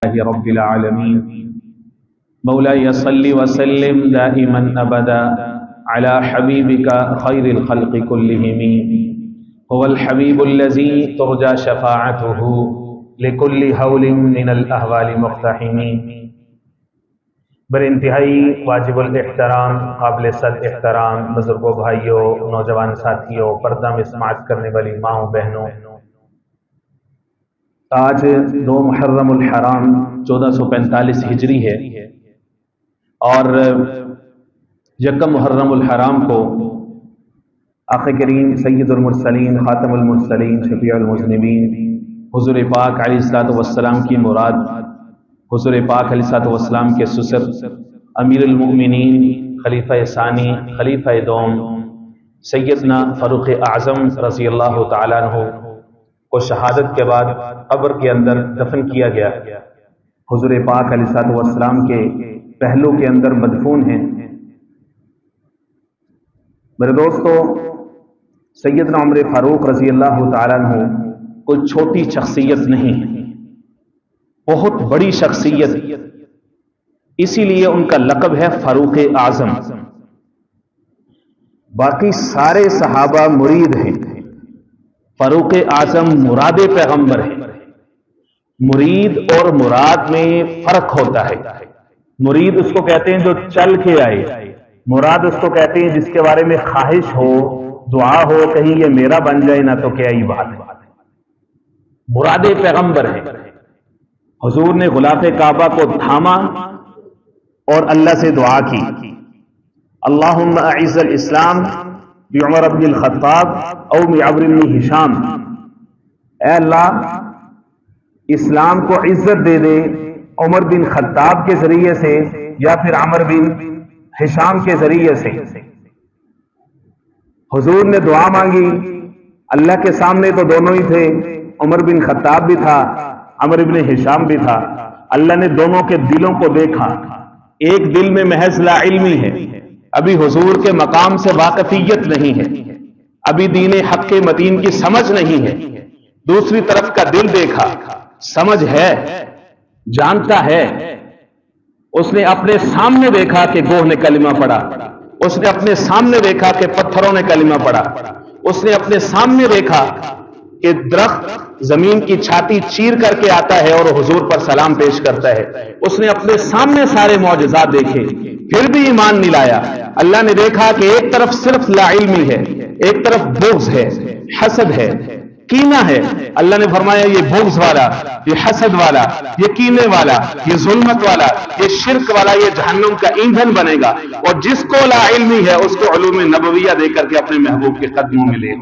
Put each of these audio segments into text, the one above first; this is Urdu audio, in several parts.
لله رب العالمين مولاي صل وسلم دائما أبدا على حبيبك خير الخلق كلهم هو الحبيب الذي ترجى شفاعته لكل هول من الأهوال مقتحم۔ بر انتہائی واجب الاحترام، قابل صد احترام بزرگوں، بھائیوں، نوجوان ساتھیوں، پردہ میں سماعت کرنے والی ماؤں بہنوں، آج 2 محرم الحرام 1445 ہجری ہے اور 1 محرم الحرام کو آقا کریم سید المرسلین، خاتم المرسلین، شفیع المذنبین حضور پاک علیہ الصلوۃ والسلام کی مراد، حضور پاک علیہ الصلوۃ والسلام کے سسر امیر المؤمنین، خلیفہ ثانی، خلیفہ دوم سیدنا فاروق اعظم رضی اللہ تعالیٰ عنہ کو شہادت کے بعد قبر کے اندر دفن کیا گیا۔ حضور پاک علیہ الصلوۃ والسلام کے پہلو کے اندر مدفون ہیں۔ میرے دوستو، سیدنا عمر فاروق رضی اللہ تعالیٰ عنہ کوئی چھوٹی شخصیت نہیں، بہت بڑی شخصیت، اسی لیے ان کا لقب ہے فاروق اعظم۔ باقی سارے صحابہ مرید ہیں، فاروق اعظم مراد پیغمبر ہے۔ مرید اور مراد میں فرق ہوتا ہے۔ مرید اس کو کہتے ہیں جو چل کے آئے، مراد اس کو کہتے ہیں جس کے بارے میں خواہش ہو، دعا ہو، کہیں یہ میرا بن جائے نہ تو کیا ہی بات ہے۔ مراد پیغمبر ہے۔ حضور نے غلاف کعبہ کو تھاما اور اللہ سے دعا کی، اللہم اعز الاسلام بعمر بن الخطاب او بعمر بن ہشام، اے اللہ اسلام کو عزت دے دے عمر بن خطاب کے ذریعے سے یا پھر عمر بن ہشام کے ذریعے سے۔ حضور نے دعا مانگی، اللہ کے سامنے تو دونوں ہی تھے، عمر بن خطاب بھی تھا، عمر بن ہشام بھی تھا۔ اللہ نے دونوں کے دلوں کو دیکھا، ایک دل میں محض لا علمی ہے، ابھی حضور کے مقام سے واقفیت نہیں ہے، ابھی دین حق متین کی سمجھ نہیں ہے۔ دوسری طرف کا دل دیکھا، سمجھ ہے، جانتا ہے۔ اس نے اپنے سامنے دیکھا کہ گوہ نے کلمہ پڑھا، اس نے اپنے سامنے دیکھا کہ پتھروں نے کلمہ پڑھا، اس نے اپنے سامنے دیکھا کہ درخت زمین کی چھاتی چیر کر کے آتا ہے اور حضور پر سلام پیش کرتا ہے۔ اس نے اپنے سامنے سارے معجزات دیکھے، پھر بھی ایمان نہیں لایا۔ اللہ نے دیکھا کہ ایک طرف صرف لا علمی ہے، ایک طرف بغض ہے، حسد ہے، کینہ ہے۔ اللہ نے فرمایا یہ بغض والا، یہ حسد والا، یہ کینے والا، یہ ظلمت والا، یہ شرک والا، یہ جہنم کا ایندھن بنے گا، اور جس کو لا علمی ہے اس کو علوم نبویہ دے کر کے اپنے محبوب کے قدموں میں لے۔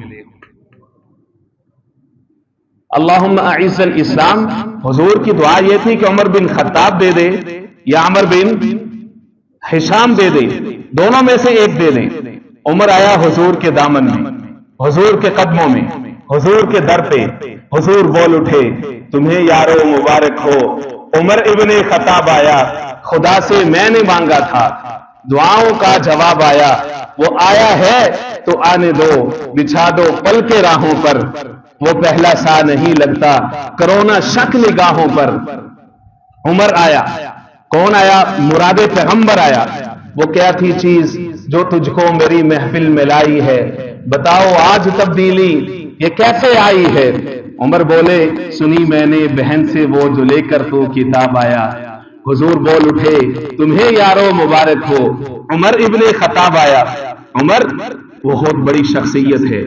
اللہم اعز الاسلام، حضور کی دعا یہ تھی کہ عمر بن خطاب دے دے یا عمر بن ہشام دے دے، دونوں میں سے ایک دے دیں۔ عمر آیا حضور کے دامن میں، حضور کے قدموں میں، حضور کے در پہ۔ حضور بول اٹھے، تمہیں یارو مبارک ہو، عمر ابن خطاب آیا، خدا سے میں نے مانگا تھا، دعاؤں کا جواب آیا، وہ آیا ہے تو آنے دو، بچھا دو پل کے راہوں پر، وہ پہلا سا نہیں لگتا کرونا شک نگاہوں پر۔ عمر آیا، کون آیا؟ مراد پیغمبر آیا۔ وہ کیا تھی چیز جو تجھ کو میری محفل میں لائی ہے؟ بتاؤ آج تبدیلی یہ کیسے آئی ہے؟ عمر بولے، سنی میں نے بہن سے وہ جو لے کر تو کتاب آیا۔ حضور بول اٹھے، تمہیں یارو مبارک ہو، عمر ابن خطاب آیا۔ عمر بہت بڑی شخصیت ہے،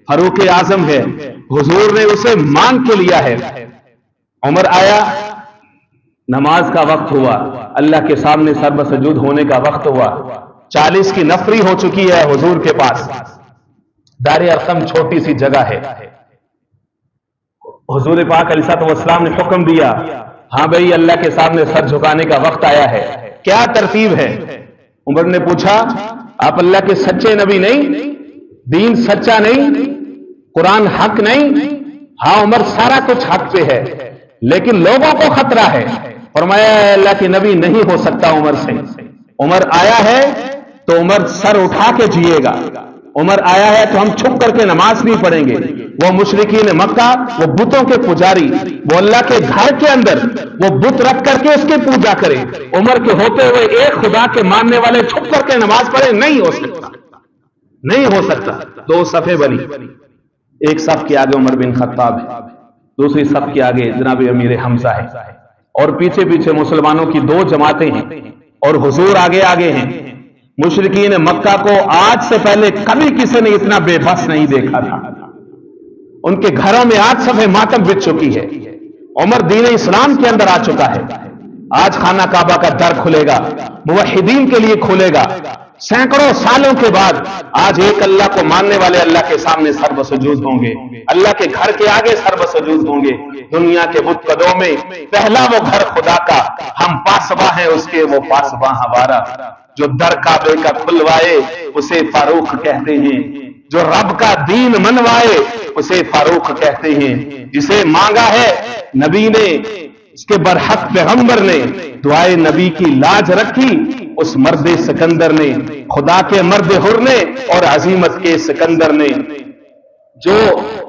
فاروق اعظم ہے، حضور نے اسے مانگ کے لیا ہے۔ عمر آیا، نماز کا وقت ہوا، اللہ کے سامنے سر بسجود ہونے کا وقت ہوا، 40 کی نفری ہو چکی ہے حضور کے پاس۔ دار ارقم چھوٹی سی جگہ ہے۔ حضور پاک علیہ الصلوۃ والسلام نے حکم دیا، ہاں بھائی اللہ کے سامنے سر جھکانے کا وقت آیا ہے، کیا ترتیب ہے؟ عمر نے پوچھا، آپ اللہ کے سچے نبی نہیں؟ دین سچا نہیں؟ قرآن حق نہیں؟ ہاں عمر سارا کچھ حق پہ ہے، لیکن لوگوں کو خطرہ ہے۔ فرمایا اللہ کے نبی نہیں ہو سکتا عمر سے۔ عمر آیا ہے تو عمر سر اٹھا کے جیے گا، عمر آیا ہے تو ہم چھپ کر کے نماز نہیں پڑھیں گے. وہ مشرکین مکہ، وہ بتوں کے پجاری، وہ اللہ کے گھر کے اندر وہ بت رکھ کر کے اس کی پوجا کرے. عمر کے ہوتے ہوئے ایک خدا کے ماننے والے چھپ کر کے نماز پڑھے؟ نہیں ہو سکتا، نہیں ہو سکتا. دو صفیں بنی، ایک صف کے آگے عمر بن خطاب ہے، دوسری صف کے آگے جناب امیر حمزہ ہے، اور پیچھے پیچھے مسلمانوں کی دو جماعتیں ہیں، اور حضور آگے آگے ہیں. مشرکین مکہ کو آج سے پہلے کبھی کسی نے اتنا بے بس نہیں دیکھا تھا. ان کے گھروں میں آج صفحہ ماتم بچ چکی ہے. عمر دین اسلام کے اندر آ چکا ہے. آج خانہ کعبہ کا در کھلے گا، موحدین کے لیے کھلے گا. سینکڑوں سالوں کے بعد آج ایک اللہ کو ماننے والے اللہ کے سامنے سر بسجود ہوں گے، اللہ کے گھر کے آگے سر بسجود ہوں گے. دنیا کے بت قدوں میں پہلا وہ گھر خدا کا، ہم پاسباں ہیں اس کے، وہ پاسباں ہمارا. جو در کعبے کا کھلوائے اسے فاروق کہتے ہیں، جو رب کا دین منوائے اسے فاروق کہتے ہیں. جسے مانگا ہے نبی نے، اس کے برحق پیغمبر نے، دعائے نبی کی لاج رکھی اس مرد سکندر نے، خدا کے مرد حر نے اور عظیمت کے سکندر نے. جو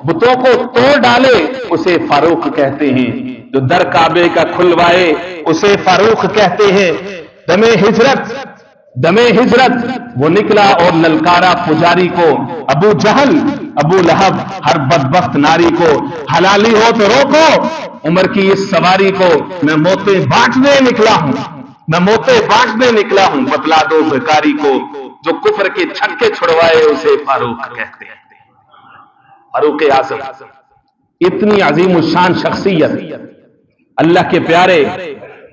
بتوں کو توڑ ڈالے اسے فاروق کہتے ہیں، جو در کعبے کا کھلوائے اسے فاروق کہتے ہیں. دم ہجرت وہ نکلا اور للکارا پجاری کو، ابو جہل، ابو لہب، ہر بدبخت ناری کو، حلالی ہو تو روکو عمر کی اس سواری کو. میں موتیں بانٹنے نکلا ہوں، میں موتیں بانٹنے نکلا ہوں، بتلا دو بیکاری کو. جو کفر کے چھکے چھڑوائے اسے فاروق کہتے ہیں. فاروق اعظم اتنی عظیم الشان شخصیت، اللہ کے پیارے،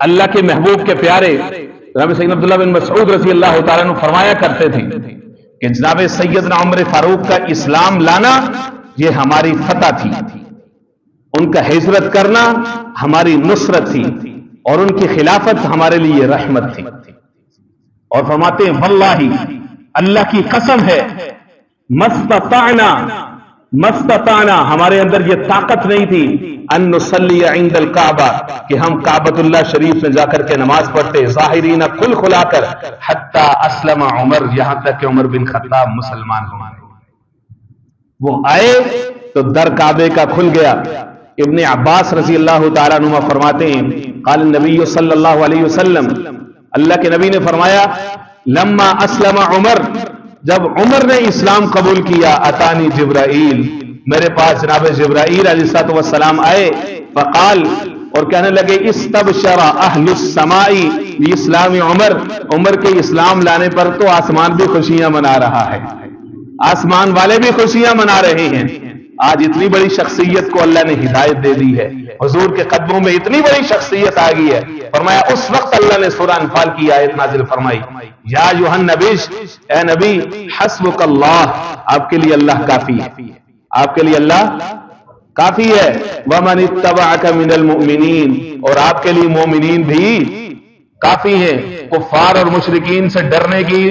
اللہ کے محبوب کے پیارے جناب سید عبداللہ بن مسعود رضی اللہ تعالیٰ عنہ فرمایا کرتے تھے کہ جناب سیدنا عمر فاروق کا اسلام لانا یہ ہماری فتح تھی، ان کا ہجرت کرنا ہماری نصرت تھی، اور ان کی خلافت ہمارے لیے رحمت تھی. اور فرماتے ہیں واللہ، اللہ کی قسم ہے، مستطعنا ہمارے اندر یہ طاقت نہیں تھی ان نصلی عند الکعبہ کہ ہم کعبۃ اللہ شریف میں جا کر کے نماز پڑھتے ظاہرین کھل کھلا کر، حتی اسلم عمر، یہاں تک کہ عمر بن خطاب مسلمان ہو گئے. وہ آئے تو در کعبے کا کھل گیا. ابن عباس رضی اللہ تعالیٰ عنہ فرماتے ہیں قال النبی صلی اللہ علیہ وسلم، اللہ کے نبی نے فرمایا لما اسلم عمر، جب عمر نے اسلام قبول کیا، اتانی جبرائیل، میرے پاس جناب جبرائیل علیہ السلام آئے، فقال، اور کہنے لگے استبشر اہل السماء باسلام عمر، عمر کے اسلام لانے پر تو آسمان بھی خوشیاں منا رہا ہے، آسمان والے بھی خوشیاں منا رہے ہیں. آج اتنی بڑی شخصیت کو اللہ نے ہدایت دے دی ہے، حضور کے قدموں میں اتنی بڑی شخصیت آ گئی ہے. فرمایا اس وقت اللہ نے سورہ انفال کی آیت نازل فرمائی، یا ایھا النبی، اے نبی، حسبک اللہ، آپ کے لیے اللہ کافی ہے، آپ کے لیے اللہ کافی ہے. ومن اتبعک من المؤمنین، اور آپ کے لیے مومنین بھی کافی ہیں. کفار اور مشرکین سے ڈرنے کی،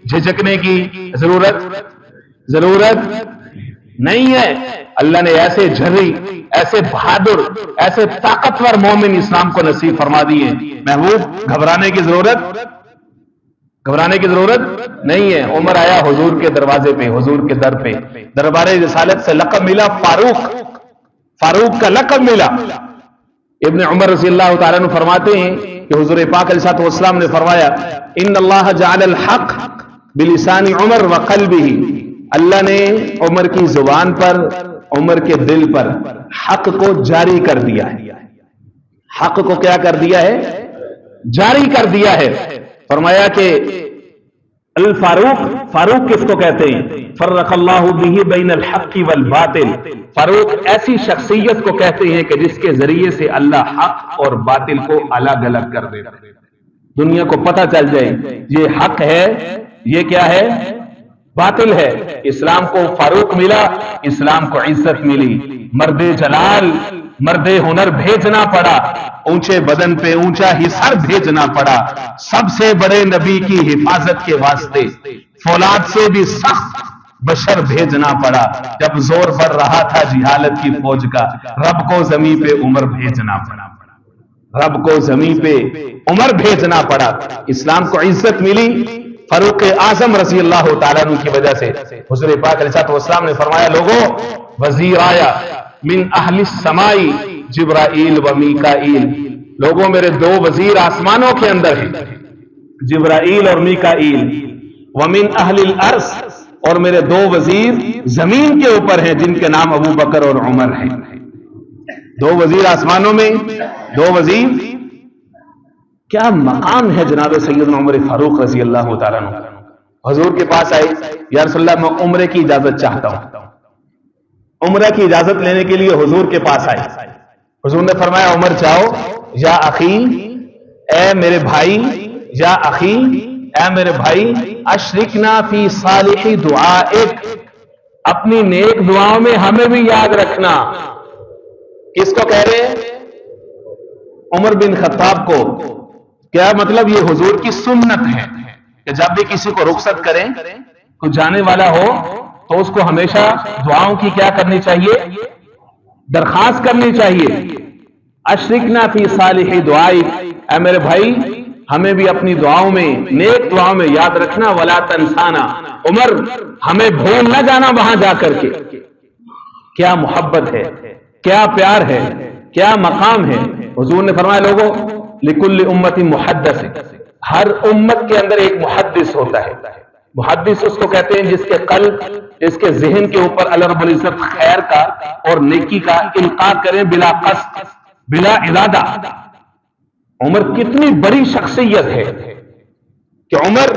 جھجکنے کی ضرورت نہیں ہے. اللہ نے ایسے جھری، ایسے بہادر، ایسے طاقتور مومن اسلام کو نصیب فرما دیے. محبوب گھبرانے کی ضرورت نہیں ہے. عمر آیا حضور کے دروازے پہ، حضور کے در پہ، دربار رسالت سے لقب ملا فاروق کا لقب ملا. ابن عمر رضی اللہ تعالیٰ عنہ فرماتے ہیں کہ حضور پاک علیہ السلام نے فرمایا ان اللہ جعل الحق بلسان عمر وقلبہ، اللہ نے عمر کی زبان پر، عمر کے دل پر حق کو جاری کر دیا ہے. حق کو کیا کر دیا ہے؟ جاری کر دیا ہے. فرمایا کہ الفاروق، فاروق کس کو کہتے ہیں؟ فرق اللہ بہ بین الحق والباطل، فاروق ایسی شخصیت کو کہتے ہیں کہ جس کے ذریعے سے اللہ حق اور باطل کو الگ الگ کر دیتا ہے. دنیا کو پتہ چل جائے یہ حق ہے، یہ کیا ہے؟ باطل ہے. اسلام کو فاروق ملا، اسلام کو عزت ملی. مرد جلال، مرد ہنر بھیجنا پڑا، اونچے بدن پہ اونچا ہی سر بھیجنا پڑا، سب سے بڑے نبی کی حفاظت کے واسطے فولاد سے بھی سخت بشر بھیجنا پڑا. جب زور بڑھ رہا تھا جہالت کی فوج کا، رب کو زمین پہ عمر بھیجنا پڑا، رب کو زمین پہ عمر بھیجنا پڑا. اسلام کو عزت ملی، فاروق اعظم رضی اللہ تعالیٰ عنہ کی وجہ سے حضور پاک علیہ السلام نے فرمایا لوگوں وزیر آیا من اہل السماء جبرائیل و میکائیل، لوگوں میرے دو وزیر آسمانوں کے اندر ہیں، جبرائیل اور میکائیل، ومن اہل الارض، اور میرے دو وزیر زمین کے اوپر ہیں جن کے نام ابو بکر اور عمر ہیں۔ دو وزیر آسمانوں میں، دو وزیر، کیا مقام ہے جناب سیدنا عمر فاروق رضی اللہ تعالیٰ عنہ۔ حضور کے پاس آئے، یا رسول اللہ میں عمرے کی اجازت چاہتا ہوں۔ عمرہ کی اجازت لینے کے لیے حضور کے پاس آئے، حضور نے فرمایا عمر جاؤ، یا اخی، اے میرے بھائی، یا اخی، اے میرے بھائی، اشرکنا فی صالح دعائک، اپنی نیک دعاؤں میں ہمیں بھی یاد رکھنا۔ کس کو کہہ رہے ہیں؟ عمر بن خطاب کو۔ کیا مطلب؟ یہ حضور کی سنت ہے کہ جب بھی کسی کو رخصت کریں، کوئی جانے والا ہو تو اس کو ہمیشہ دعاؤں کی کیا کرنی چاہیے؟ درخواست کرنی چاہیے۔ اشرکنا فی صالح دعائک، اے میرے بھائی ہمیں بھی اپنی دعاؤں میں، نیک دعاؤں میں یاد رکھنا، ولا تنسانا، عمر ہمیں بھول نہ جانا وہاں جا کر کے۔ کیا محبت ہے، کیا پیار ہے، کیا مقام ہے۔ حضور نے فرمایا لوگوں لکل امت محدث، ہر امت کے اندر ایک محدث ہوتا ہے۔ محدث اس کو کہتے ہیں جس کے قلب، جس کے ذہن کے اوپر اللہ رب العزت خیر کا اور نیکی کا القاء کریں بلا قصد، بلا ارادہ۔ عمر کتنی بڑی شخصیت ہے کہ عمر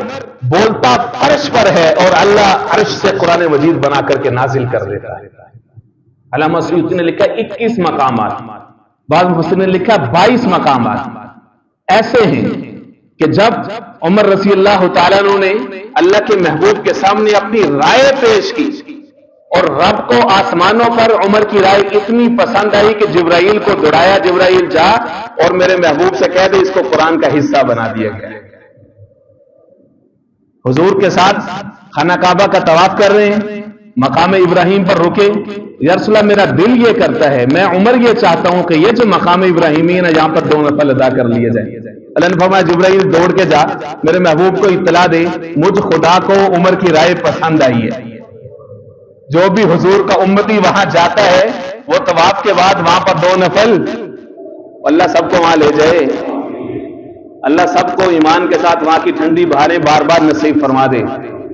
بولتا فرش پر ہے اور اللہ عرش سے قرآن مجید بنا کر کے نازل کر دیتا ہے۔ علامہ سیوطی نے لکھا 21 مقامات، بعض مفسرین نے لکھا 22 مقامات ایسے ہیں کہ جب عمر رضی اللہ تعالیٰ عنہ نے اللہ کے محبوب کے سامنے اپنی رائے پیش کی اور رب کو آسمانوں پر عمر کی رائے اتنی پسند آئی کہ جبرائیل کو دوڑایا، جبرائیل جا اور میرے محبوب سے کہہ دے اس کو قرآن کا حصہ بنا دیا گیا۔ حضور کے ساتھ خانہ کعبہ کا طواف کر رہے ہیں، مقام ابراہیم پر رکے، یا رسول اللہ میرا دل یہ کرتا ہے، میں عمر یہ چاہتا ہوں کہ یہ جو مقام ابراہیمی ہے نا یہاں پر 2 نفل ادا کر لیے جائیں۔ اللہ نے فرمایا جبرائیل دوڑ کے جا، میرے محبوب کو اطلاع دے مجھ خدا کو عمر کی رائے پسند آئی ہے۔ جو بھی حضور کا امتی وہاں جاتا ہے وہ طواف کے بعد وہاں پر 2 نفل، اللہ سب کو وہاں لے جائے، اللہ سب کو ایمان کے ساتھ وہاں کی ٹھنڈی بہاریں بار بار نصیب فرما دے۔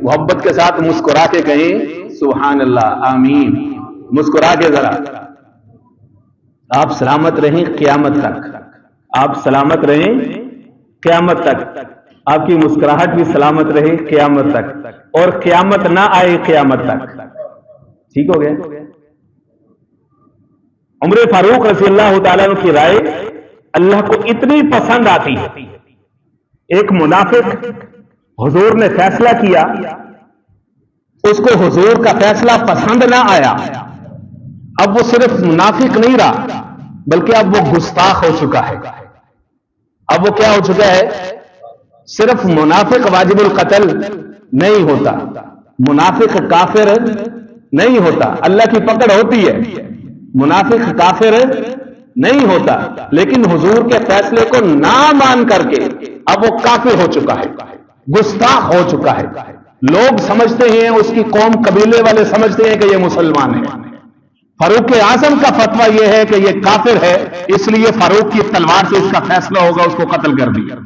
محبت کے ساتھ مسکرا کے کہیں سبحان اللہ، آمین، مسکرا کے ذرا۔ آپ سلامت رہیں قیامت تک، آپ سلامت رہیں قیامت تک، آپ کی مسکراہٹ بھی سلامت رہے قیامت تک، اور قیامت نہ آئے قیامت تک۔ ٹھیک ہو گیا؟ عمر فاروق رضی اللہ تعالیٰ عنہ کی رائے اللہ کو اتنی پسند آتی ہے، ایک منافق حضور نے فیصلہ کیا، اس کو حضور کا فیصلہ پسند نہ آیا، اب وہ صرف منافق نہیں رہا بلکہ اب وہ گستاخ ہو چکا ہے۔ اب وہ کیا ہو چکا ہے؟ صرف منافق واجب القتل نہیں ہوتا، منافق کافر نہیں ہوتا، اللہ کی پکڑ ہوتی ہے، منافق کافر نہیں ہوتا، لیکن حضور کے فیصلے کو نہ مان کر کے اب وہ کافر ہو چکا ہے، گستاخ ہو چکا ہے۔ لوگ سمجھتے ہیں، اس کی قوم قبیلے والے سمجھتے ہیں کہ یہ مسلمان ہے۔ فاروق اعظم کا فتویٰ یہ ہے کہ یہ کافر ہے، اس لیے فاروق کی تلوار سے اس کا فیصلہ ہوگا، اس کو قتل کر دیا۔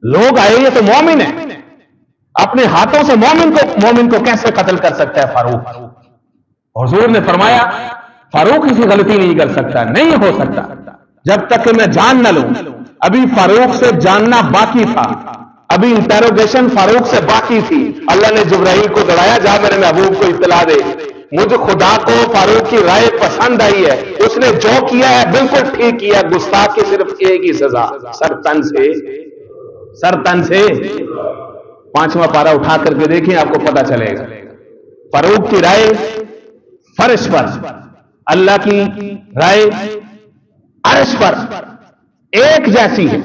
لوگ آئے یہ تو مومن ہے، اپنے ہاتھوں سے مومن کو کیسے قتل کر سکتا ہے فاروق؟ حضور نے فرمایا فاروق کسی غلطی نہیں کر سکتا، نہیں ہو سکتا جب تک کہ میں جان نہ لوں۔ ابھی فاروق سے جاننا باقی تھا، ابھی انٹروگیشن فاروق سے باقی تھی۔ اللہ نے جبرائیل کو دوڑایا، جا میرے محبوب کو اطلاع دے مجھ خدا کو فاروق کی رائے پسند آئی ہے، اس نے جو کیا ہے بالکل ٹھیک کیا، گستاخ کی صرف ایک ہی سزا، سر تن سے۔ 5واں پارہ اٹھا کر کے دیکھیں، آپ کو پتا چلے گا۔ فاروق کی رائے فرش پر، اللہ کی رائے عرش پر ایک جیسی ہے۔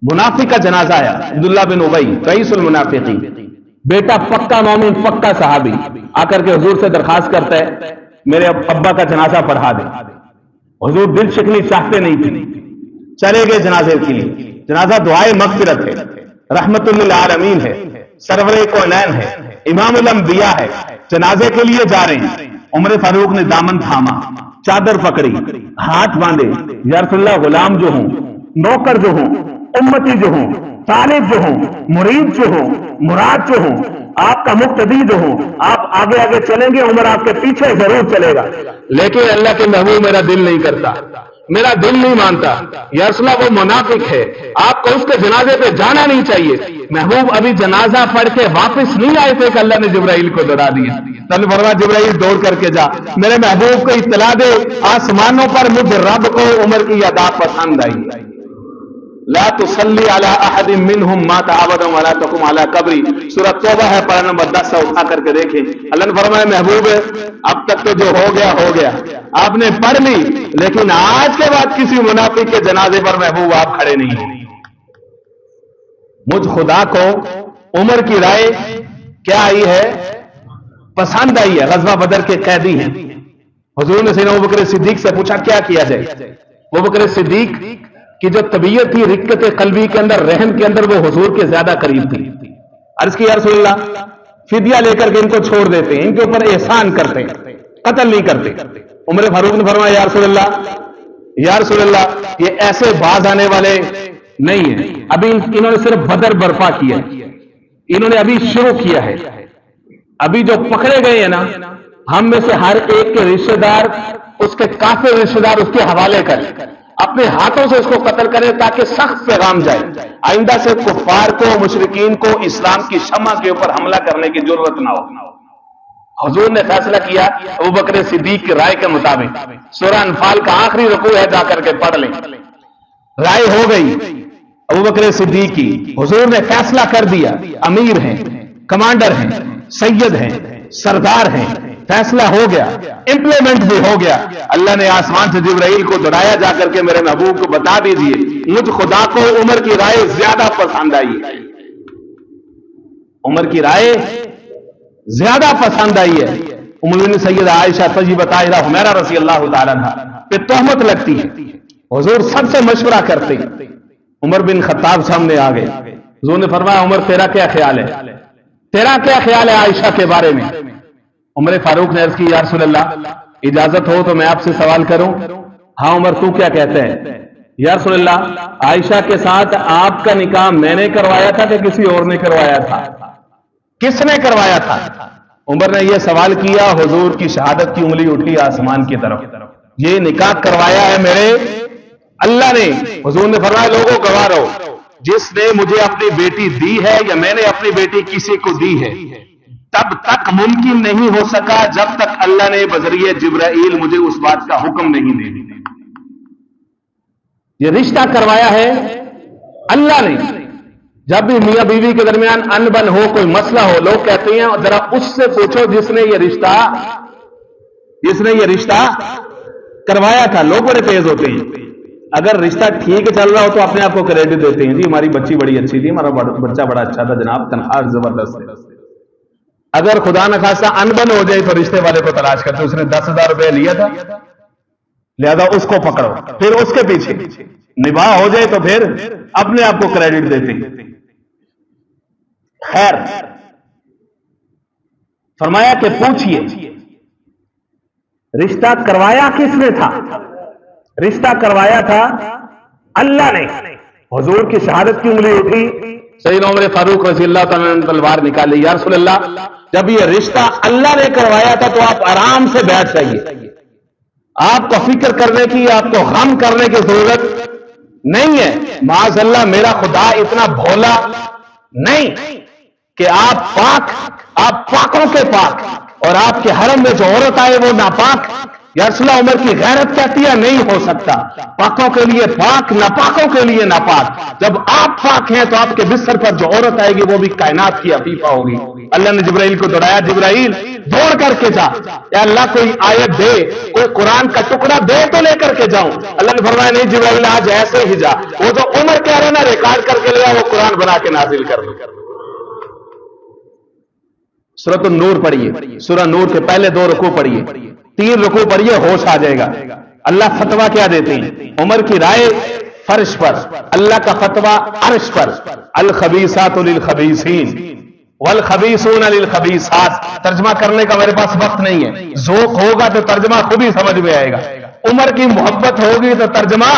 منافق کا جنازہ آیا، عبداللہ بن ابی رئیس المنافقین، بیٹا پکا مومن، پکا صحابی، آ کر کے حضور سے درخواست کرتا ہے میرے ابا کا جنازہ پڑھا دے۔ حضور دل شکنی چاہتے نہیں تھے، چلے گئے جنازے کے لیے۔ جنازہ دعائے مغفرت ہے، رحمت للعالمین ہے، سرور کونین ہے، امام الانبیاء ہے، جنازے کے لیے جا رہے ہیں، عمر فاروق نے دامن تھاما، چادر پکڑی، ہاتھ باندھے، یا رسول اللہ غلام جو ہوں، نوکر جو ہوں، امتی جو ہوں، طالب جو ہوں، مرید جو ہوں، مراد جو ہوں، آپ کا مقتدی جو ہوں، آپ آگے آگے چلیں گے، عمر آپ کے پیچھے ضرور چلے گا، لیکن اللہ کے محبوب میرا دل نہیں کرتا، میرا دل نہیں مانتا، یا رسول اللہ وہ منافق ہے، آپ کو اس کے جنازے پہ جانا نہیں چاہیے۔ محبوب ابھی جنازہ پڑھ کے واپس نہیں آئے تھے کہ اللہ نے جبرائیل کو دوڑا دیا، تب فرمایا جبرائیل دوڑ کر کے جا، میرے محبوب کو اطلاع دے آسمانوں پر مجھ رب کو عمر کی ادا پسند آئی، لا تصلی علی احد منہم مات ابدا ولا تقم علی قبری، سورۃ توبہ ہے، پارہ نمبر 10 اٹھا کر کے دیکھیں۔ اللہ نے فرمایا محبوب اب تک تو جو ہو گیا آپ نے پڑھ لی، لیکن آج کے بعد کسی منافق کے جنازے پر محبوب آپ کھڑے نہیں ہوں۔ مجھ خدا کو عمر کی رائے کیا آئی ہے؟ پسند آئی ہے۔ غزوہ بدر کے قیدی ہیں، حضور نے سیدنا ابوبکر صدیق سے پوچھا کیا کیا جائے؟ ابوبکر صدیق کی جو طبیعت تھی رقت قلبی کے اندر، رحم کے اندر، وہ حضور کے زیادہ قریب تھی۔ عرض کی یا رسول اللہ فدیہ لے کر کے ان کو چھوڑ دیتے ہیں، ان کے اوپر احسان کرتے ہیں، قتل نہیں کرتے۔ عمر فاروق نے فرمایا یا رسول اللہ یہ ایسے باز آنے والے نہیں ہیں، ابھی انہوں نے صرف بدر برپا کیا ہے، انہوں نے ابھی شروع کیا ہے، ابھی جو پکڑے گئے ہیں نا، ہم میں سے ہر ایک کے رشتہ دار، اس کے کافر رشتہ دار اس کے حوالے کریں، اپنے ہاتھوں سے اس کو قتل کریں تاکہ سخت پیغام جائے، آئندہ سے کفار کو، مشرکین کو اسلام کی شمع کے اوپر حملہ کرنے کی ضرورت نہ ہو۔ حضور نے فیصلہ کیا ابوبکر صدیق کی رائے کے مطابق، سورہ انفال کا آخری رکوع ہے، جا کر کے پڑھ لیں، رائے ہو گئی ابوبکر صدیق کی، حضور نے فیصلہ کر دیا، امیر ہیں، کمانڈر ہیں، سید ہیں، سردار ہیں، فیصلہ ہو گیا، امپلیمنٹ بھی ہو گیا۔ اللہ نے آسمان سے جبرائیل کو دڑایا، جا کر کے میرے محبوب کو بتا دیجئے مجھ خدا کو عمر کی رائے زیادہ پسند آئی ہے، عمر کی رائے زیادہ پسند آئی ہے۔ ام المؤمنین سیدہ عائشہ طیبہ طاہرہ حمیرہ رضی اللہ تعالیٰ عنہ پہ تہمت لگتی ہے، حضور سب سے مشورہ کرتے ہیں، عمر بن خطاب سامنے آ گئے، حضور نے فرمایا عمر تیرا کیا خیال ہے، تیرا کیا خیال ہے عائشہ کے بارے میں؟ عمر فاروق نے عرض کی یا رسول اللہ اجازت ہو تو میں آپ سے سوال کروں؟ ہاں عمر تو کیا کہتے ہیں؟ یا رسول اللہ عائشہ کے ساتھ آپ کا نکاح میں نے کروایا تھا کہ کسی اور نے کروایا تھا؟ کس نے کروایا تھا؟ عمر نے یہ سوال کیا، حضور کی شہادت کی انگلی اٹھی آسمان کی طرف، یہ نکاح کروایا ہے میرے اللہ نے۔ حضور نے فرمایا لوگوں گواہ رہو، جس نے مجھے اپنی بیٹی دی ہے یا میں نے اپنی بیٹی کسی کو دی ہے، تب تک ممکن نہیں ہو سکا جب تک اللہ نے بذریعہ جبرائیل مجھے اس بات کا حکم نہیں دے دیا۔ یہ رشتہ کروایا ہے اللہ نے۔ جب بھی میاں بیوی کے درمیان ان بن ہو، کوئی مسئلہ ہو، لوگ کہتے ہیں ذرا اس سے پوچھو جس نے یہ رشتہ کروایا تھا۔ لوگ بڑے تیز ہوتے ہیں، اگر رشتہ ٹھیک چل رہا ہو تو اپنے آپ کو کریڈٹ دیتے ہیں، جی ہماری بچی بڑی اچھی تھی، ہمارا بچہ بڑا اچھا تھا جناب، تنخواہ زبردست ہے۔ اگر خدا نخواستہ ان بن ہو جائے تو رشتے والے کو تلاش کرتے، اس نے 10,000 روپے لیا تھا لہذا اس کو پکڑو، پھر اس کے پیچھے نباہ ہو جائے تو پھر اپنے آپ کو کریڈٹ دیتے ہیں۔ خیر فرمایا کہ پوچھئے رشتہ کروایا کس نے تھا؟ رشتہ کروایا تھا اللہ نے۔ حضور کی شہادت کی انگلی اٹھی، سیدنا عمر فاروق رضی اللہ تعالیٰ نے تلوار نکالی، یا رسول اللہ جب یہ رشتہ اللہ نے کروایا تھا تو آپ آرام سے بیٹھ جائیے، آپ کو فکر کرنے کی، آپ کو غم کرنے کی ضرورت نہیں ہے۔ معاذ اللہ میرا خدا اتنا بھولا نہیں کہ آپ پاکوں کے پاک اور آپ کے حرم میں جو عورت آئے وہ ناپاک۔ یا رسول اللہ عمر کی غیرت کہتی ہے نہیں ہو سکتا، پاکوں کے لیے پاک، ناپاکوں کے لیے ناپاک۔ جب آپ پاک ہیں تو آپ کے بستر پر جو عورت آئے گی وہ بھی کائنات کی عفیفہ ہوگی۔ اللہ نے جبرائیل کو دوڑایا، جبرائیل دوڑ کر کے جا، یا اللہ کوئی آیت دے، کوئی قرآن کا ٹکڑا دے تو لے کر کے جاؤں۔ اللہ نے فرمایا نہیں جبرائیل آج ایسے ہی جا، وہ جو عمر کہہ رہے نا ریکارڈ کر کے لیا وہ قرآن بنا کے نازل کر دو۔ سورۃ النور پڑھیے، سورہ نور کے پہلے 2 رکوع پڑھیے، 3 رکوع پڑھیے، ہوش آ جائے گا۔ اللہ فتویٰ کیا دیتے ہیں؟ عمر کی رائے فرش پر، اللہ کا فتویٰ عرش پر، الخبیثات للخبیثین والخبیثون للخبیثات. ترجمہ کرنے کا میرے پاس وقت نہیں ہے، ذوق ہوگا تو ترجمہ خود ہی سمجھ میں آئے گا، عمر کی محبت ہوگی تو ترجمہ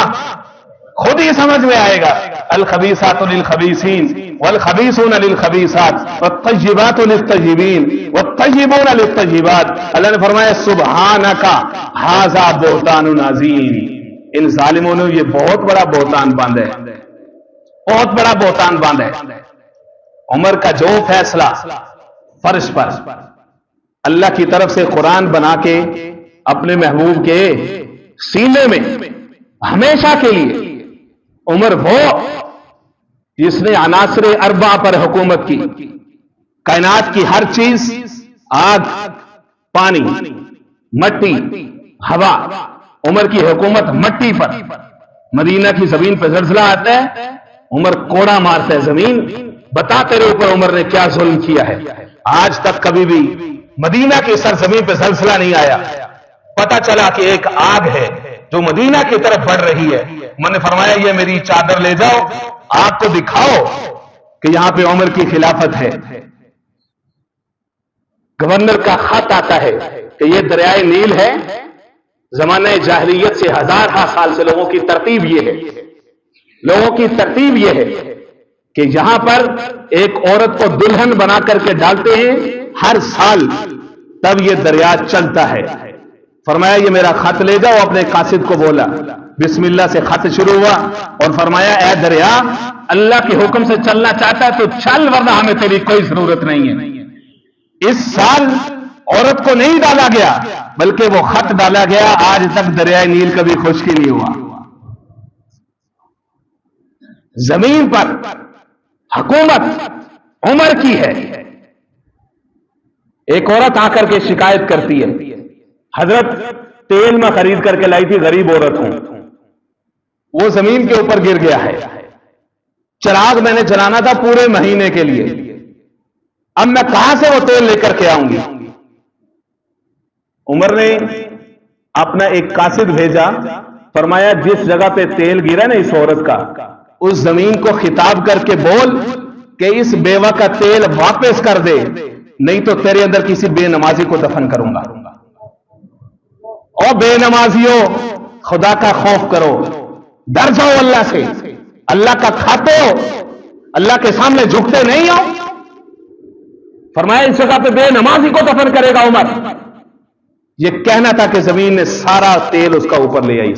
خود ہی سمجھ میں آئے گا. الخبیثات للخبیثین والخبیثون للخبیثات والطیبات للطیبین والطیبون للطیبات. اللہ نے فرمایا سبحانک ھذا بہتان عظیم. ان ظالموں نے یہ بہت بڑا بہتان باندھا ہے، بہت بڑا بہتان باندھا ہے. عمر کا جو فیصلہ فرش پر اللہ کی طرف سے قرآن بنا کے اپنے محبوب کے سینے میں ہمیشہ کے لیے، عمر وہ جس نے عناصر اربع پر حکومت کی. کائنات کی ہر چیز، آگ، پانی، مٹی، ہوا، عمر کی حکومت مٹی پر. مدینہ کی زمین پہ زلزلہ آتا ہے، عمر کوڑا مارتا ہے زمین، بتا تیرے اوپر عمر نے کیا ظلم کیا ہے. آج تک کبھی بھی مدینہ کی سرزمین پہ زلزلہ نہیں آیا. پتا چلا کہ ایک آگ ہے جو مدینہ کی طرف بڑھ رہی ہے. میں نے فرمایا یہ میری چادر لے جاؤ، آگ کو دکھاؤ کہ یہاں پہ عمر کی خلافت ہے. گورنر کا خط آتا ہے کہ یہ دریائے نیل ہے. زمانہ جاہلیت سے ہزارہ سال سے لوگوں کی ترتیب یہ ہے، لوگوں کی ترتیب یہ ہے کہ یہاں پر ایک عورت کو دلہن بنا کر کے ڈالتے ہیں ہر سال، تب یہ دریا چلتا ہے. فرمایا یہ میرا خط لے جاؤ. اپنے قاصد کو بولا، بسم اللہ سے خط شروع ہوا اور فرمایا اے دریا، اللہ کے حکم سے چلنا چاہتا ہے تو چل، ورنہ ہمیں تیری کوئی ضرورت نہیں ہے. اس سال عورت کو نہیں ڈالا گیا بلکہ وہ خط ڈالا گیا. آج تک دریائے نیل کبھی خشکی نہیں ہوا. زمین پر حکومت عمر کی ہے. ایک عورت آ کر کے شکایت کرتی ہے، حضرت تیل میں خرید کر کے لائی تھی، غریب عورت ہوں، وہ زمین کے اوپر گر گیا ہے. چراغ میں نے جلانا تھا پورے مہینے کے لیے، اب میں کہاں سے وہ تیل لے کر کے آؤں گی؟ عمر نے اپنا ایک قاصد بھیجا، فرمایا جس جگہ پہ تیل گرا نا اس عورت کا، اس زمین کو خطاب کر کے بول کہ اس بیوہ کا تیل واپس کر دے، نہیں تو تیرے اندر کسی بے نمازی کو دفن کروں گا. اور بے نمازیوں، خدا کا خوف کرو، ڈر جاؤ اللہ سے، اللہ کا کھاتے ہو، اللہ کے سامنے جھکتے نہیں ہو. فرمایا اس جگہ پہ بے نمازی کو دفن کرے گا عمر. یہ کہنا تھا کہ زمین نے سارا تیل اس کا اوپر لے آئی.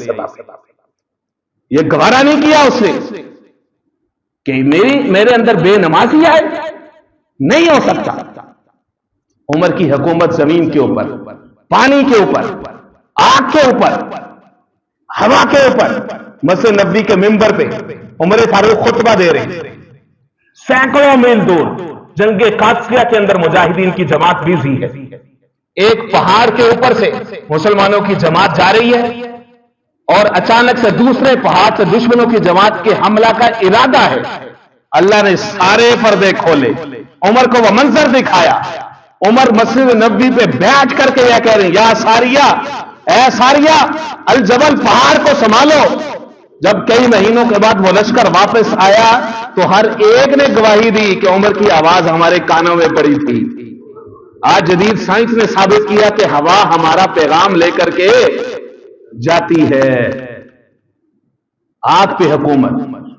یہ گوارا نہیں کیا اس نے کہ میرے اندر بے نمازی آئے، نہیں ہو سکتا. عمر کی حکومت زمین کے اوپر، پانی کے اوپر، آگ کے اوپر، ہوا کے اوپر. مسجد نبوی کے منبر پہ عمر فاروق خطبہ دے رہے ہیں. سینکڑوں میل دور جنگ قادسیہ کے اندر مجاہدین کی جماعت بیزی ہے. ایک پہاڑ کے اوپر سے مسلمانوں کی جماعت جا رہی ہے اور اچانک سے دوسرے پہاڑ سے دشمنوں کی جماعت کے حملہ کا ارادہ ہے. اللہ نے سارے پردے کھولے، عمر کو وہ منظر دکھایا. عمر مسجد نبوی پہ بیٹھ کر کے یہ کہہ رہے ہیں یا ساریہ، اے ساریہ، الجبل، پہاڑ کو سنبھالو. جب کئی مہینوں کے بعد وہ لشکر واپس آیا تو ہر ایک نے گواہی دی کہ عمر کی آواز ہمارے کانوں میں پڑی تھی. آج جدید سائنس نے ثابت کیا کہ ہوا ہمارا پیغام لے کر کے جاتی ہے. آگ پہ حکومت.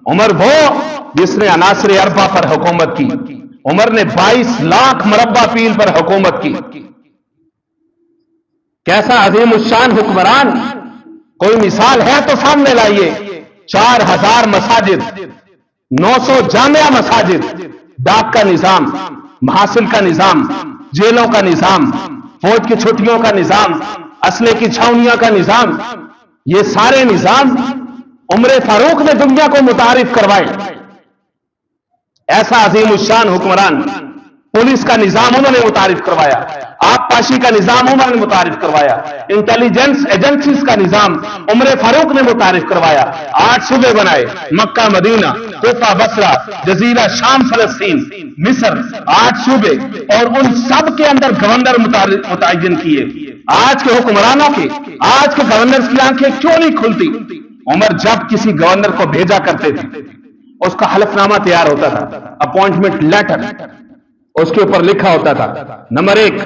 عمر وہ جس نے عناصر اربع پر حکومت کی. عمر نے 22 لاکھ مربع پیل پر حکومت کی. کیسا عظیم الشان حکمران. کوئی مثال ہے تو سامنے لائیے. 4000 مساجد، 900 جامعہ مساجد، ڈاک کا نظام، محاصل کا نظام، جیلوں کا نظام، فوج کی چھٹیوں کا نظام، اسلحے کی چھاونیاں کا نظام. یہ سارے نظام عمر فاروق نے دنیا کو متعارف کروائے. ایسا عظیم الشان حکمران. پولیس کا نظام انہوں نے متعارف کروایا، آب پاشی کا نظام انہوں نے متعارف کروایا، انٹیلیجنس ایجنسیز کا نظام عمر فاروق نے متعارف کروایا. 8 صوبے بنائے، مکہ، مدینہ، کوفہ، بصرہ، جزیرہ، شام، فلسطین، مصر. 8 صوبے اور ان سب کے اندر گورنر متعین کیے. آج کے حکمرانوں کے، آج کے گورنرز کی آنکھیں کیوں نہیں کھلتی؟ عمر جب کسی گورنر کو بھیجا کرتے تھے اس کا حلف نامہ تیار ہوتا تھا، اپوائنٹمنٹ لیٹر، اس کے اوپر لکھا ہوتا تھا نمبر 1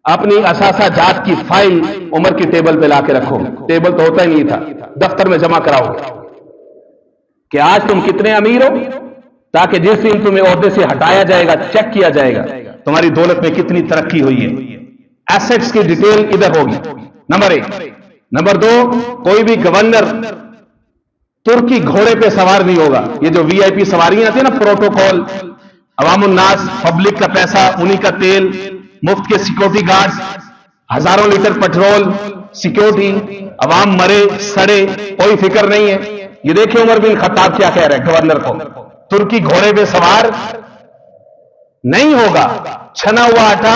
اپنی اثاثہ جات کی فائل عمر کی ٹیبل پہ لا کے رکھو، ٹیبل تو ہوتا ہی نہیں تھا، دفتر میں جمع کراؤ کہ آج تم کتنے امیر ہو، تاکہ جس دن تمہیں عہدے سے ہٹایا جائے گا چیک کیا جائے گا تمہاری دولت میں کتنی ترقی ہوئی ہے، ایسٹس کی ڈیٹیل ادھر ہوگی، نمبر 1۔ نمبر 2 کوئی بھی گورنر ترکی گھوڑے پہ سوار نہیں ہوگا، یہ جو وی آئی پی سواریاں آتی ہیں نا، پروٹوکول، عوام الناس، پبلک کا پیسہ، انہی کا تیل، مفت کے سیکورٹی گارڈز، ہزاروں لیٹر پیٹرول، سیکورٹی، عوام مرے سڑے، کوئی فکر نہیں ہے۔ یہ دیکھیں عمر بن خطاب کیا کہہ رہے ہیں گورنر کو، ترکی گھوڑے پہ سوار نہیں ہوگا، چھنا ہوا آٹا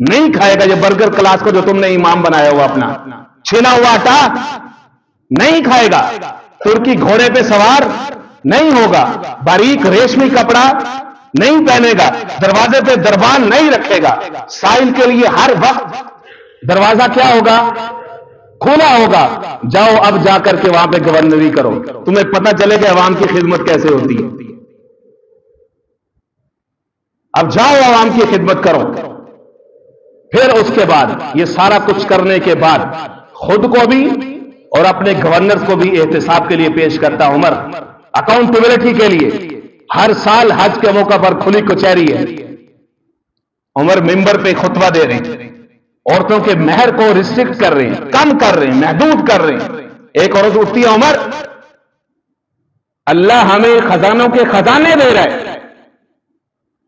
نہیں کھائے گا، یہ برگر کلاس کو جو تم نے امام بنایا ہوا اپنا، چھنا ہوا آٹا نہیں کھائے گا، ترکی گھوڑے پہ سوار نہیں ہوگا، باریک ریشمی کپڑا نہیں پہنے گا، دروازے پہ دربان نہیں رکھے گا، سائل کے لیے ہر وقت دروازہ کیا ہوگا؟ کھلا ہوگا۔ جاؤ اب جا کر کے وہاں پہ گورنری کرو، تمہیں پتہ چلے کہ عوام کی خدمت کیسے ہوتی ہے، اب جاؤ عوام کی خدمت کرو۔ پھر اس کے بعد یہ سارا کچھ کرنے کے بعد خود کو بھی اور اپنے گورنر کو بھی احتساب کے لیے پیش کرتا عمر، اکاؤنٹیبلٹی کے لیے۔ ہر سال حج کے موقع پر کھلی کچہری ہے، عمر ممبر پہ خطبہ دے رہے ہیں، عورتوں کے مہر کو ریسٹرکٹ کر رہے ہیں، کم کر رہے ہیں، محدود کر رہے ہیں۔ ایک عورت اٹھتی ہے، عمر اللہ ہمیں خزانوں کے خزانے دے رہا ہے،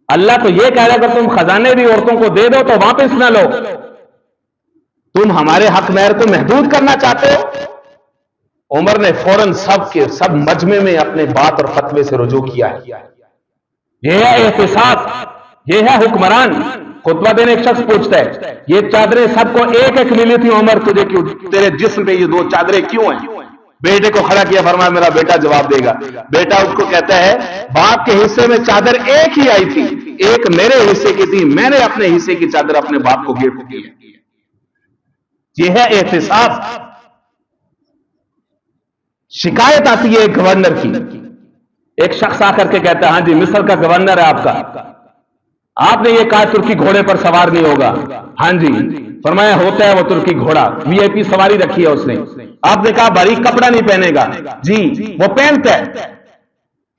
اللہ تو یہ کہہ رہا ہے کہ تم خزانے بھی عورتوں کو دے دو تو واپس نہ لو، تم ہمارے حق مہر کو محدود کرنا چاہتے ہو۔ عمر نے فوراً سب کے سب مجمع میں اپنے بات اور فتوے سے رجوع کیا ہے۔ یہ ہے احتساب، یہ ہے حکمران۔ خطبہ دینے ایک شخص پوچھتا ہے یہ چادریں سب کو ایک ایک ملی تھی عمر، تجھے کیوں، تیرے جسم پہ یہ 2 چادریں کیوں ہیں؟ بیٹے کو کھڑا کیا، فرمایا میرا بیٹا جواب دے گا۔ بیٹا اس کو کہتا ہے باپ کے حصے میں چادر ایک ہی آئی تھی، ایک میرے حصے کی تھی، میں نے اپنے حصے کی چادر اپنے باپ کو گفٹ کی۔ یہ ہے احتساب۔ شکایت آتی ہے ایک گورنر کی، ایک شخص آ کر کے کہتا ہے ہاں جی مصر کا گورنر ہے آپ کا، آپ نے یہ کہا ترکی گھوڑے پر سوار نہیں ہوگا، ہاں جی، فرمایا ہوتا ہے وہ ترکی گھوڑا، وی آئی پی سواری رکھی ہے اس نے، آپ نے کہا باریک کپڑا نہیں پہنے گا، جی وہ پہنتا ہے،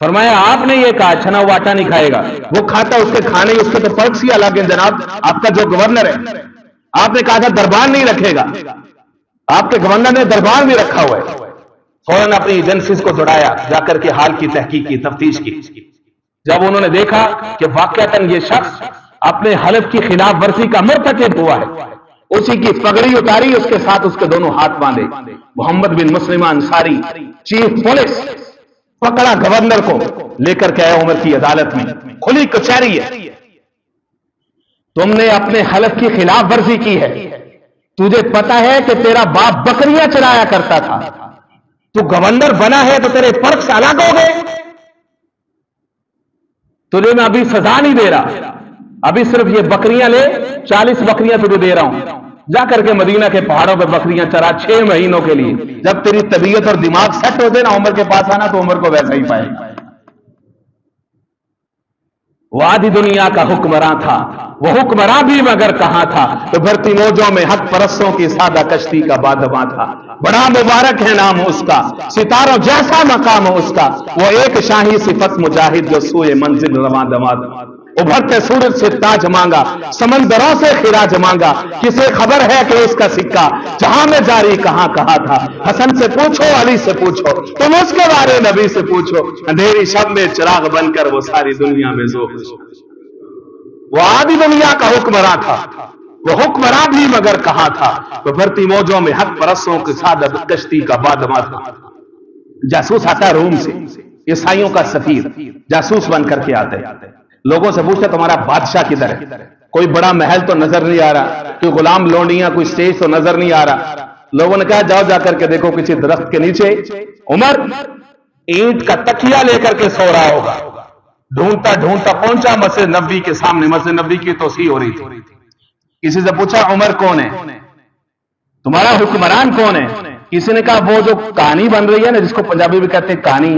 فرمایا آپ نے یہ کہا چھنا ہوا آٹا نہیں کھائے گا، وہ کھاتا، اس کے کھانے اس کے تو پرکس ہی الگ ہیں جناب، آپ کا جو گورنر ہے، آپ نے کہا تھا دربان نہیں رکھے گا، آپ کے گورنر نے دربان بھی رکھا ہوا ہے۔ فوراً اپنی ایجنسیز کو دوڑایا، جا کر کے حال کی تحقیق کی، تفتیش کی۔ جب انہوں نے دیکھا کہ واقعتاً یہ شخص اپنے حلف کی خلاف ورزی کا مرتکب ہوا ہے، اسی کی پگڑی اتاری، اس کے ساتھ اس کے دونوں ہاتھ باندھے، محمد بن مسلمہ انصاری چیف پولیس پکڑا گورنر کو، لے کر کے آیا عمر کی عدالت میں، کھلی کچہری ہے، تم نے اپنے حلف کی خلاف ورزی کی ہے، تجھے پتا ہے کہ تیرا باپ بکریاں چرایا کرتا تھا، تو گورنر بنا ہے تو تیرے پرکس الگ ہو گئے، تجھے میں ابھی سزا نہیں دے رہا، ابھی صرف یہ بکریاں لے، 40 بکریاں تجھے دے رہا ہوں، جا کر کے مدینہ کے پہاڑوں پہ بکریاں چرا 6 مہینوں کے لیے، جب تیری طبیعت اور دماغ سیٹ ہو دے نا عمر کے پاس آنا تو عمر کو ویسا ہی پائے گا۔ وہ آدھی دنیا کا حکمراں تھا، وہ حکمراں بھی مگر کہاں تھا، تو بھرتی موجوں میں حق پرستوں کی سادہ کشتی کا بادباں تھا، بڑا مبارک ہے نام اس کا، ستاروں جیسا مقام اس کا، وہ ایک شاہی صفت مجاہد جو سوئے منزل رواں دماد، ابھرتے سورج سے تاج مانگا، سمندروں سے خراج مانگا، کسے خبر ہے کہ اس کا سکہ جہاں میں جاری کہاں کہا تھا، حسن سے پوچھو علی سے پوچھو تم اس کے بارے نبی سے پوچھو، اندھیری شب میں چراغ بن کر وہ ساری دنیا میں ذوق۔ وہ آدھی دنیا کا حکمراں تھا، وہ حکمراں بھی مگر کہاں تھا، وہ بھرتی موجوں میں حق پرستوں کی سادہ کشتی کا بادباں تھا۔ جاسوس آتا روم سے، عیسائیوں کا سفیر جاسوس بن کر کے آتے، لوگوں سے پوچھتے تمہارا بادشاہ کدھر ہے، کوئی بڑا محل تو نظر نہیں آ رہا، کوئی غلام لونڈیاں، کوئی اسٹیج تو نظر نہیں آ رہا۔ لوگوں نے کہا جاؤ جا کر کے دیکھو کسی درخت کے نیچے عمر اینٹ کا تکیہ لے کر کے سو رہا ہوگا۔ ڈھونڈتا ڈھونڈتا پہنچا مسجد نبوی کے سامنے، مسجد نبوی کی توسیع ہو رہی تھی، کسی سے پوچھا عمر کون ہے، تمہارا حکمران کون ہے؟ کسی نے کہا وہ جو کہانی بن رہی ہے نا، جس کو پنجابی بھی کہتے ہیں کہانی،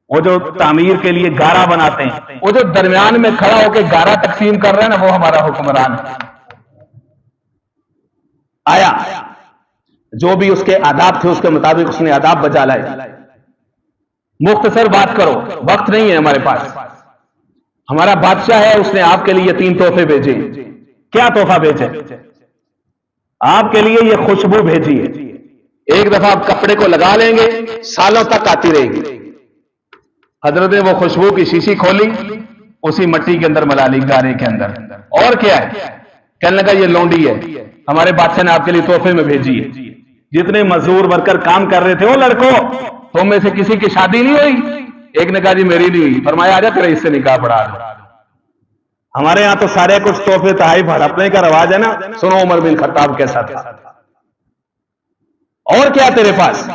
وہ جو تعمیر کے لیے گارا بناتے ہیں، وہ جو درمیان میں کھڑا ہو کے گارا تقسیم کر رہے ہیں نا، وہ ہمارا حکمران ہے۔ آیا جو بھی اس کے آداب تھے اس کے مطابق اس نے آداب بجا لائے۔ مختصر بات کرو، وقت نہیں ہے ہمارے پاس۔ ہمارا بادشاہ ہے، اس نے آپ کے لیے 3 تحفے بھیجے۔ کیا تحفہ بھیجے؟ آپ کے لیے یہ خوشبو بھیجی ہے، ایک دفعہ آپ کپڑے کو لگا لیں گے سالوں تک آتی رہے گی۔ حضرت نے وہ خوشبو کی شیشی کھولی، اسی مٹی کے اندر ملا لی، گارے کے اندر۔ اور کیا ہے؟ کہنے لگا یہ لونڈی ہے، ہمارے بادشاہ نے آپ کے لیے تحفے میں بھیجی ہے۔ جتنے مزدور ورکر کام کر رہے تھے، وہ لڑکوں تم میں سے کسی کی شادی نہیں ہوئی؟ ایک نے کہا جی میری نہیں ہوئی۔ فرمایا آجا تیرے اس سے نکاح پڑھا دو۔ ہمارے ہاں تو سارے کچھ تحفے تحائف ہڑپنے کا رواج ہے نا، سنو عمر بن خطاب کیسا تھا۔ اور کیا تیرے پاس؟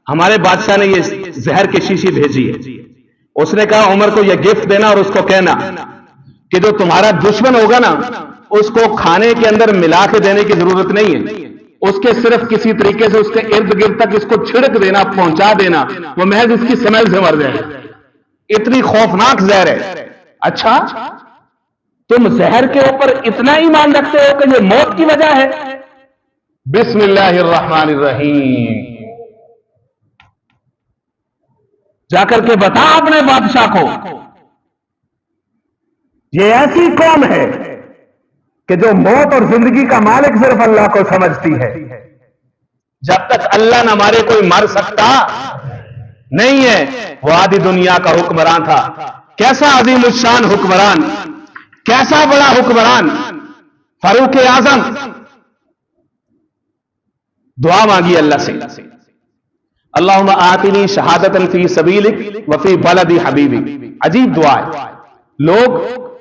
ہمارے بادشاہ نے یہ زہر کی شیشی بھیجی ہے۔ اس نے کہا عمر کو یہ گفٹ دینا اور اس کو کہنا کہ جو تمہارا دشمن ہوگا نا، اس کو کھانے کے اندر ملا کے دینے کی ضرورت نہیں ہے، اس کے صرف کسی طریقے سے اس کے ارد گرد تک اس کو چھڑک دینا، پہنچا دینا، وہ محض اس کی سمیل سے مر جائے۔ اتنی خوفناک زہر ہے۔ اچھا تم زہر کے اوپر اتنا ایمان رکھتے ہو کہ یہ موت کی وجہ ہے؟ بسم اللہ الرحمن الرحیم، جا کر کے بتا اپنے بادشاہ کو، یہ ایسی قوم ہے کہ جو موت اور زندگی کا مالک صرف اللہ کو سمجھتی ہے۔ جب تک اللہ نہ مارے کوئی مر سکتا نہیں ہے۔ وہ آدھی دنیا کا حکمران تھا، کیسا عظیم الشان حکمران، کیسا بڑا حکمران، فاروق اعظم۔ دعا مانگی اللہ سے، اللہم آتنی شہادتا فی سبیلک وفی بلد حبیبک۔ عجیب دعا ہے۔ لوگ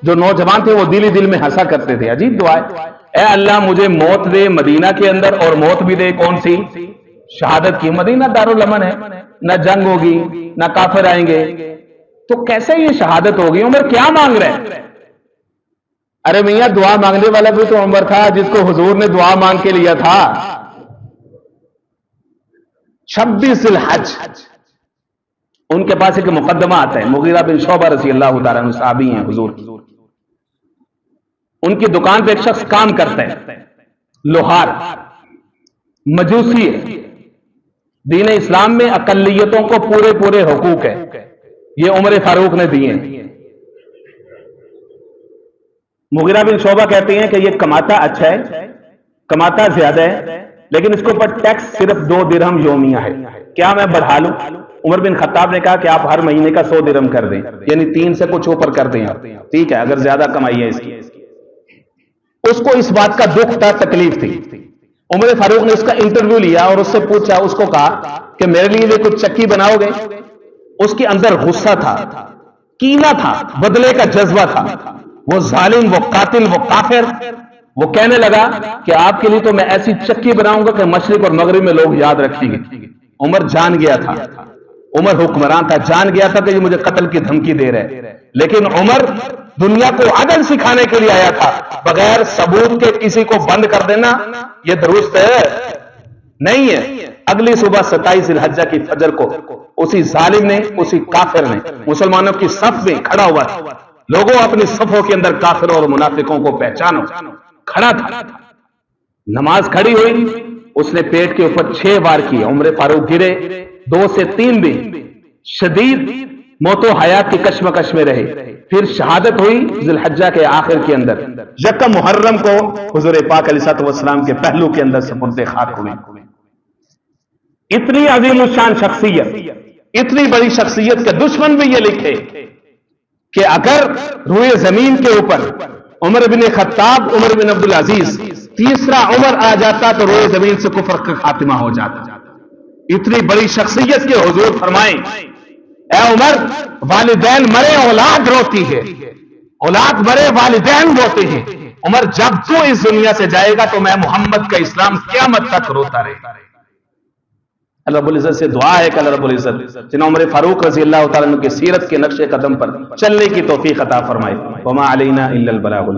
جو نوجوان تھے وہ دل ہی دل میں ہنسا کرتے تھے، عجیب دعا ہے، اے اللہ مجھے موت دے مدینہ کے اندر، اور موت بھی دے کون سی؟ شہادت کی۔ مدینہ دارالامن ہے، نہ جنگ ہوگی نہ کافر آئیں گے، تو کیسے یہ شہادت ہوگی؟ عمر کیا مانگ رہے؟ ارے میاں دعا مانگنے والا بھی تو عمر تھا جس کو حضور نے دعا مانگ کے لیا تھا۔ 26 ذی الحج ان کے پاس ایک مقدمہ آتا ہے، مغیرہ بن شعبہ رضی اللہ تعالیٰ عنہ صحابی ہیں حضور کی۔ ان کی دکان پہ ایک شخص کام کرتا ہے، لوہار، مجوسی ہے۔ دین اسلام میں اقلیتوں کو پورے حقوق ہے، یہ عمر فاروق نے دیے ہیں۔ مغیرہ بن شعبہ کہتے ہیں کہ یہ کماتا اچھا ہے، کماتا زیادہ ہے، لیکن اس کے اوپر ٹیکس صرف 2 درہم یومیہ ہے، کیا میں بڑھا لوں؟ عمر بن خطاب نے کہا کہ آپ ہر مہینے کا 100 درہم کر دیں، یعنی 3 سے کچھ اوپر کر دیں آپ، ٹھیک ہے، اگر زیادہ کمائی ہے اس کی۔ اس کو اس بات کا دکھ تھا، تکلیف تھی۔ عمر فاروق نے اس کا انٹرویو لیا اور اس سے پوچھا، اس کو کہا کہ میرے لیے یہ کچھ چکی بناؤ گے؟ اس کے اندر غصہ تھا، کینہ تھا، بدلے کا جذبہ تھا۔ وہ ظالم، وہ قاتل، وہ کافر، وہ کہنے لگا کہ آپ کے لیے تو میں ایسی چکی بناؤں گا کہ مشرق اور مغرب میں لوگ یاد رکھیں گے۔ عمر جان گیا تھا، عمر حکمران تھا، جان گیا تھا کہ یہ مجھے قتل کی دھمکی دے رہے، لیکن عمر دنیا کو عدل سکھانے کے لیے آیا تھا۔ بغیر ثبوت کے کسی کو بند کر دینا یہ درست ہے نہیں ہے۔ اگلی صبح 27 ذی الحجہ کی فجر کو اسی ظالم نے، اسی کافر نے مسلمانوں کی صف میں کھڑا ہوا تھا۔ لوگوں اپنی صفوں کے اندر کافروں اور منافقوں کو پہچانو، کھڑا تھا۔ نماز کھڑی ہوئی، اس نے پیٹ کے اوپر 6 بار کیے، عمر فاروق گرے، 2 سے 3 دن شدید موت و حیات کی کشمکش میں رہے۔ پھر شہادت ہوئی ذی الحجہ کے آخر کے اندر، یکم محرم کو حضور پاک علیہ الصلوۃ والسلام کے پہلو کے اندر سپرد خاک ہوئے۔ اتنی عظیم الشان شخصیت، اتنی بڑی شخصیت کے دشمن بھی یہ لکھے کہ اگر روئے زمین کے اوپر عمر بن خطاب، عمر بن عبدالعزیز، تیسرا عمر آ جاتا تو روئے زمین سے کفر کا خاتمہ ہو جاتا۔ اتنی بڑی شخصیت کے حضور فرمائیں، اے عمر والدین مرے اولاد روتی ہے، اولاد مرے والدین روتے ہیں۔ عمر جب تو اس دنیا سے جائے گا تو میں محمد کا اسلام قیامت تک روتا رہے گا۔ اللہ رب العزت سے دعا ہے کہ اللہ رب العزت جنہوں عمر فاروق رضی اللہ تعالیٰ عنہ کی سیرت کے نقش قدم پر چلنے کی توفیق عطا فرمائے۔ وما علینا الا البلاغ۔